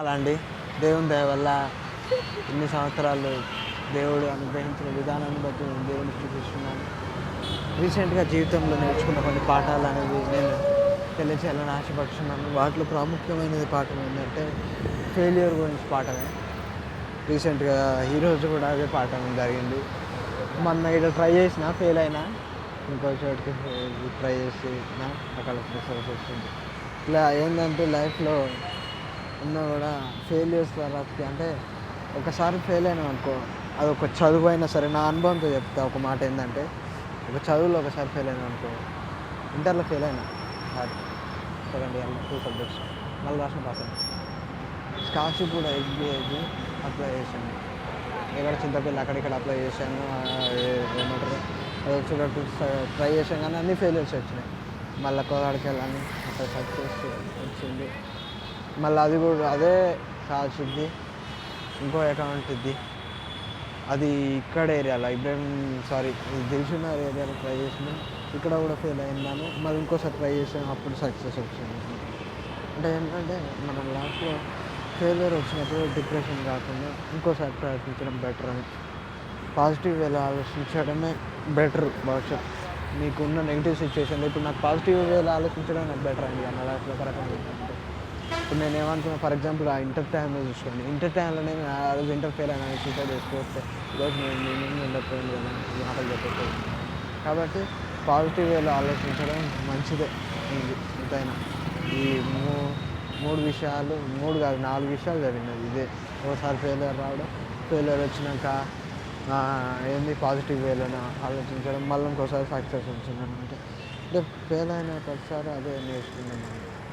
అలా అండి. దేవుని దయ వల్ల ఇన్ని సంవత్సరాలు దేవుడు అనుగ్రహించిన విధానాన్ని బట్టి నేను దేవుడిని స్తుతిస్తున్నాను. రీసెంట్‌గా జీవితంలో నేర్చుకున్న కొన్ని పాఠాలనేవి నేను తెలియచేయాలని ఆశపడుతున్నాను. వాటిలో ప్రాముఖ్యమైనది పాఠం ఏంటంటే ఫెయిల్యూర్ గురించి పాఠమే. రీసెంట్‌గా ఈరోజు కూడా అదే పాఠం జరిగింది. మొన్న ఈడ ట్రై చేసినా ఫెయిల్ అయినా. ఇంకో చోటికి ట్రై చేసినా అక్కడ రిజల్ట్స్ వచ్చింది. ఇలా ఏందంటే లైఫ్‌లో ఉన్నా కూడా ఫెయిల్యూర్స్ తర్వాతకి అంటే ఒకసారి ఫెయిల్ అయినామనుకో అదొక చదువైనా సరే నా అనుభవంతో చెప్తా. ఒక మాట ఏందంటే ఒక చదువులో ఒకసారి ఫెయిల్ అయినామనుకో ఇంటర్‌లో ఫెయిల్ అయినా సారీ సెకండ్ ఇయర్‌లో 2 సబ్జెక్ట్స్ మళ్ళీ రాసిన పాస్ అయినా. స్కాలర్‌షిప్ కూడా ఎస్‌బీఐకి అప్లై చేశాను. ఇక్కడ చింతపల్లి అక్కడిక్కడ అప్లై చేశాను. ఏమంటారు అది వచ్చేటట్టు ట్రై చేశాను కానీ అన్నీ ఫెయిల్యూర్స్ వచ్చినాయి. మళ్ళీ కోదాడికి వెళ్ళాను అక్కడ సక్సెస్ వచ్చింది. మళ్ళీ అది కూడా అదే స్కాలర్‌షిప్‌ది ఇంకో అకౌంట్ ఇది. అది ఇక్కడ ఏరియాలో ఇది దిల్‌షుక్‌నగర్ ఏరియాలో ట్రై చేసిన. ఇక్కడ కూడా ఫెయిల్ అయిందాను. మళ్ళీ ఇంకోసారి ట్రై చేసాను. అప్పుడు సక్సెస్ వచ్చింది. అంటే ఏంటంటే మనం లైఫ్‌లో ఫెయిల్యూర్ వచ్చినప్పుడు డిప్రెషన్ కాకుండా ఇంకోసారి ప్రయత్నించడం బెటర్ అని. పాజిటివ్ వేలో ఆలోచించడమే బెటర్ బహుశా. మీకున్న నెగెటివ్ సిచ్యుయేషన్‌లో ఇప్పుడు నాకు పాజిటివ్ వేలో ఆలోచించడం నాకు బెటర్ అండి. నా లైఫ్‌లో ఒక రకంగా చెప్పాలంటే. ఇప్పుడు నేనేమనుకున్నా ఫర్ ఎగ్జాంపుల్ ఆ ఇంటర్ టైమ్‌లో చూసుకోండి. ఇంటర్ టైమ్‌లో నేను ఆ రోజు ఇంటర్ ఫెయిల్ అయినా సూసైడ్ చేసుకోవస్తే ఈరోజు నేను ఉండకపోయింది కదా ఈ మాటలు చెప్పకపోయింది. కాబట్టి పాజిటివ్ వేలో ఆలోచించడం మంచిదే ఇది ఎంతైనా. ఈ 3 విషయాలు 3 కాదు 4 విషయాలు జరిగినది ఇదే. ఒకసారి ఫెయిల్యూర్ రావడం, ఫెయిల్యూర్ వచ్చినాక ఏంది పాజిటివ్ వేలోనే ఆలోచించడం, మళ్ళీ ఇంకోసారి సక్సెస్ వచ్చిందనమాట. అంటే ఫెయిల్ అయిన ప్రతిసారి అదే నేర్చుకున్నాను.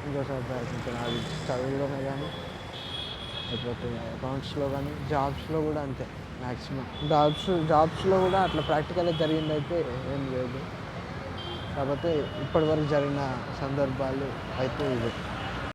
ఇంకోసారి ప్రయత్నించడం అది చదువులోనే కానీ, లేకపోతే అకౌంట్స్‌లో కానీ, జాబ్స్‌లో కూడా అంతే మ్యాక్సిమం. జాబ్స్‌లో కూడా అట్లా ప్రాక్టికల్‌గా జరిగిందయితే ఏం లేదు. కాకపోతే ఇప్పటివరకు జరిగిన సందర్భాలు అయితే ఇవే.